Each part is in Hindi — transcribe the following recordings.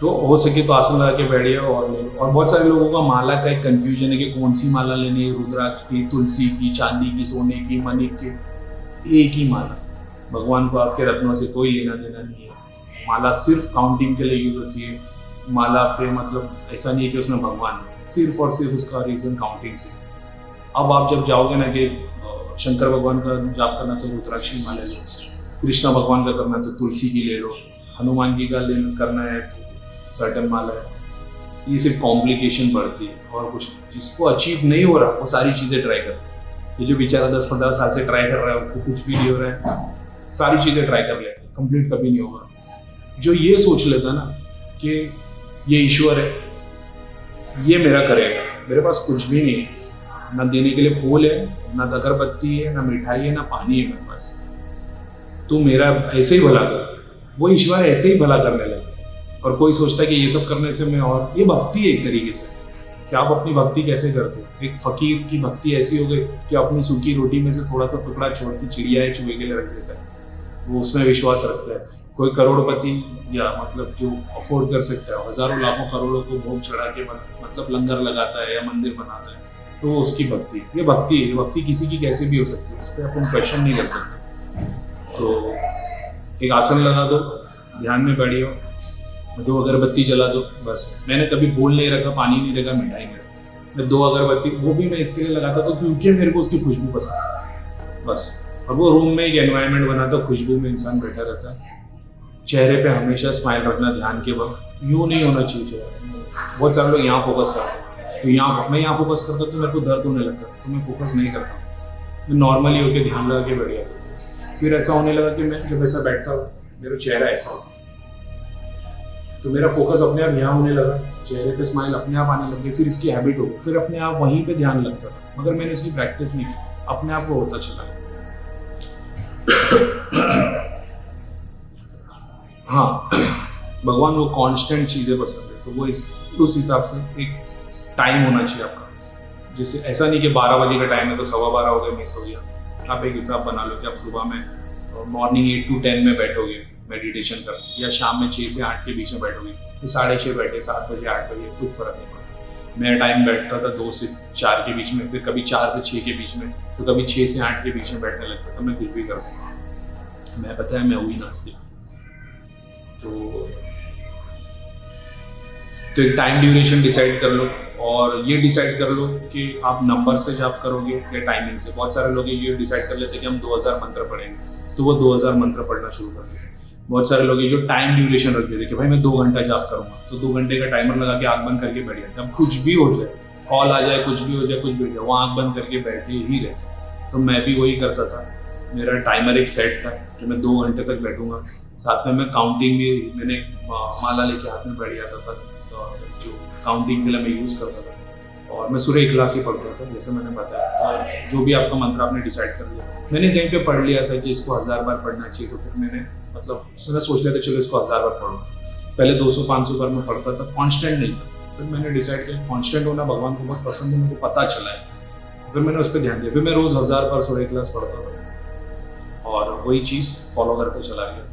तो हो सके तो आसन लगा के बैठिए और ले लो। और बहुत सारे लोगों का माला का एक कन्फ्यूजन है कि कौन सी माला लेनी है, रुद्राक्ष की, तुलसी की, चांदी की, सोने की, मणि की। एक ही माला, भगवान को आपके रत्नों से कोई लेना देना नहीं है। माला सिर्फ काउंटिंग के लिए यूज होती है। माला पे मतलब ऐसा नहीं है कि उसमें भगवान है, सिर्फ और सिर्फ उसका रीजन काउंटिंग से। अब आप जब जाओगे ना कि शंकर भगवान का जाप करना तो रुद्राक्ष की माला लो, कृष्णा भगवान का करना तो तुलसी की ले लो, हनुमान जी का करना है तो सर्टन माला है। ये सिर्फ कॉम्प्लिकेशन बढ़ती है और कुछ नहीं। जिसको अचीव नहीं हो रहा वो सारी चीज़ें ट्राई कर। ये जो बेचारा 10-15 साल से ट्राई कर रहा है उसको कुछ भी नहीं हो रहा है, सारी चीज़ें ट्राई कर ले, कंप्लीट कभी नहीं होगा। जो ये सोच लेता ना कि ये ईश्वर है, ये मेरा करेगा, मेरे पास कुछ भी नहीं है, ना देने के लिए फूल है, ना अगरबत्ती है, ना मिठाई है, ना पानी है मेरे पास, तू मेरा ऐसे ही भला कर, वो ईश्वर ऐसे ही भला करने लगे। और कोई सोचता है कि ये सब करने से मैं, और ये भक्ति है एक तरीके से कि आप अपनी भक्ति कैसे करते हो। एक फकीर की भक्ति ऐसी हो गई कि अपनी सूखी रोटी में से थोड़ा सा टुकड़ा छोड़ के चिड़िया चूहे के लिए रख देता है, वो उसमें विश्वास रखता है। कोई करोड़पति या मतलब जो अफोर्ड कर सकता है, हजारों लाखों करोड़ों को भोग चढ़ा के मतलब लंगर लगाता है या मंदिर बनाता है, तो वो उसकी भक्ति। ये भक्ति है, ये भक्ति किसी की कैसे भी हो सकती है, उस पर अपन क्वेश्चन नहीं कर सकते। तो एक आसन लगा दो, ध्यान में बैठिए, 2 अगरबत्ती जला दो, बस। मैंने कभी बोल नहीं रखा, पानी नहीं रखा, मिठाई नहीं रखा, मैं 2 अगरबत्ती, वो भी मैं इसके लिए लगाता तो क्योंकि मेरे को उसकी खुशबू पसंद है, बस। और वो रूम में एक एनवायरनमेंट बनाता, खुशबू में इंसान बैठा रहता है। चेहरे पे हमेशा स्माइल रखना ध्यान के वक्त, यूँ नहीं होना चाहिए। बहुत सारे लोग यहाँ फोकस करते हैं, तो यहाँ मैं यहाँ फोकस करता तो मेरे को दर्द होने लगता, तो मैं फोकस नहीं करता, मैं नॉर्मली होकर ध्यान लगा के बैठ जाता। फिर ऐसा होने लगा कि मैं जब ऐसा बैठता हूँ मेरा चेहरा ऐसा होता, तो मेरा फोकस अपने आप यहाँ होने लगा, चेहरे पे स्माइल अपने आप आने लगी, फिर इसकी हैबिट हो गई, फिर अपने आप वहीं पे ध्यान लगता था, मगर मैंने इसकी प्रैक्टिस नहीं की, अपने आप वो होता चला गया। हाँ, भगवान वो कांस्टेंट चीज़ें पसंद है, तो वो उस हिसाब से एक टाइम होना चाहिए आपका। जैसे ऐसा नहीं कि 12 बजे का टाइम है तो 12:15 हो गए, मिस हो गया। आप एक हिसाब बना लो कि आप सुबह में मॉर्निंग 8 to 10 में बैठोगे मेडिटेशन कर, या शाम में 6 से 8 के बीच में बैठोगे, तो 6:30 बैठे, 7 बजे 8 बजे कुछ फर्क नहीं पड़ता। मेरा टाइम बैठता था 2 से 4 के बीच में, फिर कभी 4 से 6 के बीच में, तो कभी 6 से 8 के बीच में बैठने लगता, तो मैं कुछ भी कर दूँगा। मैं पता है मैं वही नाचती। तो एक टाइम ड्यूरेशन डिसाइड कर लो, और ये डिसाइड कर लो कि आप नंबर से जाप करोगे या टाइमिंग से। बहुत सारे लोग ये डिसाइड कर लेते हैं कि हम 2000 मंत्र पढ़ेंगे, तो वो 2000 मंत्र पढ़ना शुरू कर देते। बहुत सारे लोग ये जो टाइम ड्यूरेशन रख देते कि भाई मैं 2 घंटा जाप करूंगा, तो 2 घंटे का टाइमर लगा के आँख बंद करके बैठ जाते। अब कुछ भी हो जाए, कॉल आ जाए, कुछ भी हो जाए, कुछ भी हो जाए, वो आँख बंद करके बैठे ही रहते। तो मैं भी वही करता था। मेरा टाइमर एक सेट था कि मैं 2 घंटे तक बैठूंगा। साथ में मैं काउंटिंग भी, मैंने माला लेके हाथ में बैठ जाता था, जो काउंटिंग के लिए मैं यूज़ करता था। और मैं सूर्य इखलास ही पढ़ता था, जैसे मैंने बताया। और जो भी आपका मंत्र आपने डिसाइड कर लिया, मैंने कहीं पे पढ़ लिया था कि इसको 1000 बार पढ़ना चाहिए, तो फिर मैंने मतलब सोच लिया था चलो इसको 1000 बार पढ़ूँ। पहले 200-500 बार मैं पढ़ता था, कॉन्स्टेंट नहीं था। फिर मैंने डिसाइड किया कॉन्स्टेंट होना भगवान को बहुत पसंद है, मेरे को पता चला है। फिर मैंने उस पर ध्यान दिया, फिर मैं रोज़ 1000 बार सूर्य इखलास पढ़ता था, और वही चीज़ फॉलो करते चला गया।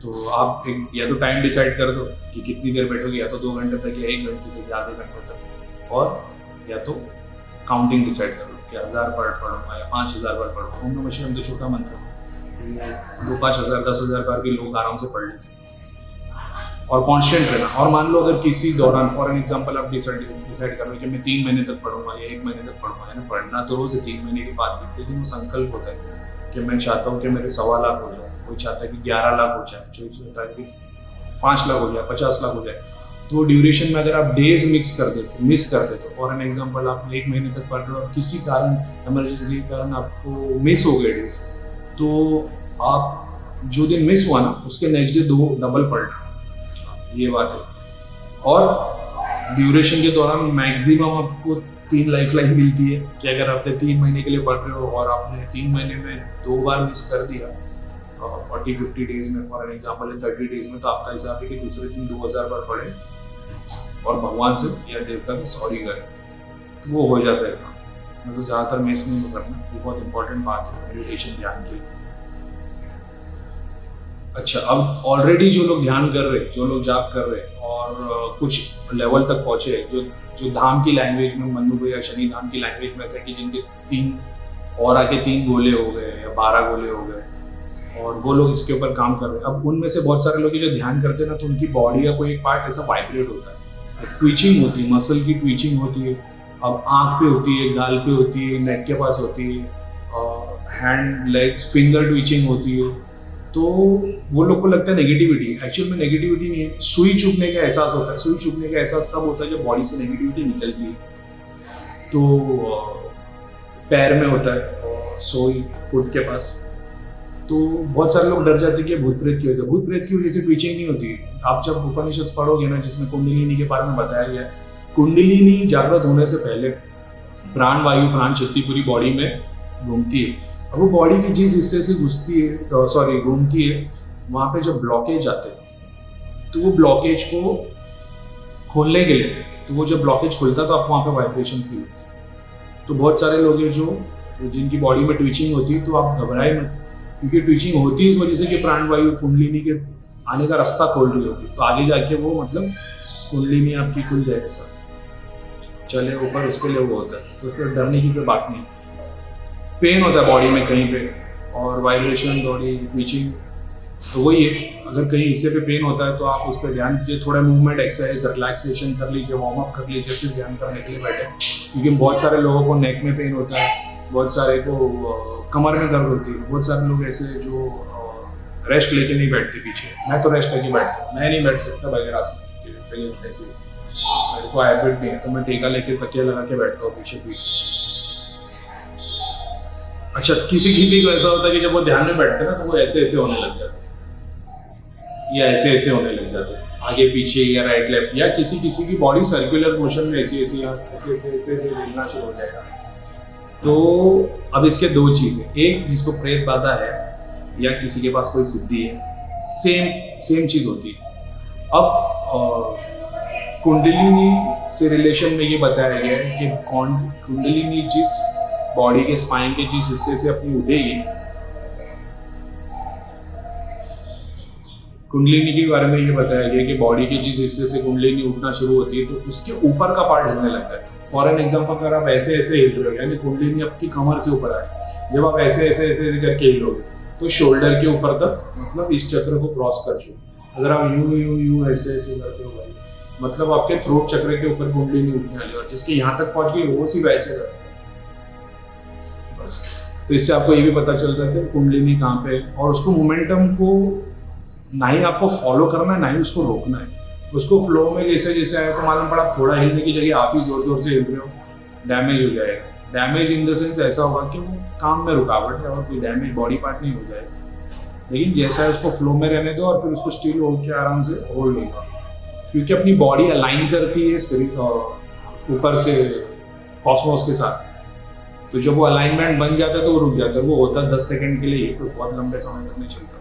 तो आप या तो टाइम डिसाइड कर दो कि कितनी देर बैठोगे, या तो 2 घंटे तक, या 1 घंटे तक, या आधे घंटे तक, और या तो काउंटिंग डिसाइड कर लो कि 1000 बार पढ़ूंगा या 5000 बार पढ़ूंगा। ओम नमः शिवाय तो छोटा मंत्र है, 2-5 10,000 बार भी लोग आराम से पढ़ लेते हैं। और कॉन्स्टेंट रहना। और मान लो अगर किसी दौरान, फॉर एन एग्जाम्पल, आप डिसाइड कर लो कि मैं 3 महीने तक पढ़ूंगा या 1 महीने तक पढ़ूंगा, यानी पढ़ना तो रोज 3 महीने के बाद भी, लेकिन वो संकल्प होता है कि मैं चाहता हूँ कि मेरे 1.25 लाख हो जाए, कोई चाहता है कि 11 लाख हो जाए, कोई चाहता है कि 5 लाख हो जाए, 50 लाख हो जाए। तो ड्यूरेशन में अगर आप डेज मिस कर देते, तो फॉर एन एग्जाम्पल आप 1 महीने तक पढ़ रहे हो और किसी कारण, इमरजेंसी के कारण आपको मिस हो गए डेज, तो आप जो दिन मिस हुआ ना उसके नेक्स्ट डे 2 डबल पढ़ना, ये बात है। और ड्यूरेशन के दौरान मैक्सिमम आपको 3 लाइफलाइन मिलती है कि अगर आपने 3 महीने के लिए पढ़ रहे हो और आपने 3 महीने में 2 बार मिस कर दिया, 40-50 डेज में, फॉर एन एग्जाम्पल 30 डेज में, तो आपका हिसाब है कि दूसरे दिन 2000 बार पढ़े और भगवान से या देवता को सॉरी करें, तो वो हो जाता है। मैं तो ज़्यादातर मिस नहीं करना, ये बहुत इंपॉर्टेंट बात है मेडिटेशन ध्यान के लिए। अच्छा, अब ऑलरेडी जो लोग ध्यान कर रहे, जो लोग जाप कर रहे और और कुछ लेवल तक पहुंचे, जो जो धाम की लैंग्वेज में, मनु या शनि धाम की लैंग्वेज में, ऐसा कि जिनके 3 और आके 3 गोले हो गए या 12 गोले हो गए, और वो लोग इसके ऊपर काम कर रहे हैं। अब उनमें से बहुत सारे लोग जो ध्यान करते हैं ना, तो उनकी बॉडी का कोई एक पार्ट ऐसा वाइब्रेट होता है, ट्विचिंग होती है, मसल की ट्विचिंग होती है। अब आँख पे होती है, गाल पे होती है, नेक के पास होती है, हैंड, लेग्स, फिंगर ट्विचिंग होती है। तो वो लोग को लगता है नेगेटिविटी, एक्चुअल में नेगेटिविटी नहीं है, सुई चुभने का एहसास होता है। सुई चुभने का एहसास तब होता है जब बॉडी से नेगेटिविटी निकलती है। तो पैर में होता है, सोई, फुट के पास। तो बहुत सारे लोग डर जाते हैं कि भूत प्रेत की वजह से। भूत प्रेत की वजह से ट्विचिंग नहीं होती है। आप जब उपनिषद पढ़ोगे ना, जिसमें कुंडलिनी के बारे में बताया गया है, कुंडलिनी जागृत होने से पहले प्राण वायु, प्राण शक्ति पूरी बॉडी में घूमती है। अब वो बॉडी की जिस हिस्से से घूमती है, वहाँ पे जब ब्लॉकेज आते हैं, तो वो ब्लॉकेज को खोलने के लिए, तो वो जब ब्लॉकेज खुलता है तो आपको वहाँ पे वाइब्रेशन फील होती है। तो बहुत सारे लोग हैं जिनकी बॉडी में ट्विचिंग होती है, तो आप घबराए मत, क्योंकि ट्विचिंग होती है इस वजह से कि प्राण वायु कुंडलिनी के आने का रास्ता खोल रही होगी। तो आगे जाके वो मतलब कुंडलिनी आपकी खुल जाएगी, सब चले ऊपर, उसके लिए वो होता है। तो फिर डरने की कोई बात नहीं। पेन होता है बॉडी में कहीं पे, और वाइब्रेशन, बॉडी ट्विचिंग, तो वही है। अगर कहीं हिस्से पे पेन होता है तो आप उस पर ध्यान दीजिए, थोड़ा मूवमेंट, एक्सरसाइज, रिलैक्सेशन कर लीजिए, वार्म अप कर लीजिए, फिर ध्यान करने के लिए बैठे। क्योंकि बहुत सारे लोगों को नेक में पेन होता है, बहुत सारे को कमर में दर्द होती है, बहुत सारे लोग ऐसे जो रेस्ट लेके नहीं बैठते पीछे। मैं तो रेस्ट लेके बैठता हूँ, मैं नहीं बैठ सकता बगैर आसन ऐसे, मेरे को हैबिट नहीं है, तो मैं टेका लेके तकिया लगा के बैठता हूँ पीछे पीछे। अच्छा, किसी को ऐसा होता है कि जब वो ध्यान में बैठते हैं ना, तो वो ऐसे ऐसे होने लग जाते हैं, या ऐसे ऐसे होने लग जाते हैं, आगे पीछे या राइट लेफ्ट, या किसी की बॉडी सर्कुलर मोशन में ऐसे ऐसे हिलना शुरू हो जाएगा। तो अब इसके 2 चीज़ें, एक जिसको प्रेत बाधा है या किसी के पास कोई सिद्धि है, सेम चीज़ होती है। अब कुंडलिनी से रिलेशन में ये बताया गया है कि कुंडलिनी जिस बॉडी के स्पाइन के जिस हिस्से से अपनी उठेगी, कुंडलिनी के बारे में ये बताया गया कि बॉडी के जिस हिस्से से कुंडलिनी उठना शुरू होती है, तो उसके ऊपर का पार्ट हिलने लगता है। फॉर एन एग्जाम्पल, अगर आप ऐसे ऐसे हिल रहे हो, यानी कुंडलिनी आपकी कमर से ऊपर आए, जब आप ऐसे ऐसे ऐसे करके हिलोगे तो शोल्डर के ऊपर तक, मतलब इस चक्र को क्रॉस कर चुके। अगर आप यूं ऐसे ऐसे करते हो भाई, मतलब आपके थ्रोट चक्र के ऊपर कुंडलिनी उठने वाली, और जिसके यहाँ तक पहुंच गई वो सिर्फ ऐसे करते हैं बस। तो इससे आपको ये भी पता चल जाता है कुंडलिनी कहाँ पे, और उसको मोमेंटम को ना ही आपको फॉलो करना है, ना ही उसको रोकना है। उसको फ्लो में जैसे जैसे आया, तो मालूम पड़ा थोड़ा हिलने की जगह आप ही जोर जोर से हिल रहे हो, डैमेज हो जाएगा। डैमेज इन द सेंस ऐसा होगा कि वो काम में रुकावट है, और कोई डैमेज बॉडी पार्ट नहीं हो जाएगा। लेकिन जैसा है उसको फ्लो में रहने दो, और फिर उसको स्टिल होकर आराम से होल्ड होगा, क्योंकि अपनी बॉडी अलाइन करती है स्पिरिट ऊपर से कॉस्मोस के साथ। तो जब वो अलाइनमेंट बन जाता है तो वो रुक जाता है। वो होता है 10 सेकंड के लिए, कोई बहुत लंबे समय तक नहीं चलता।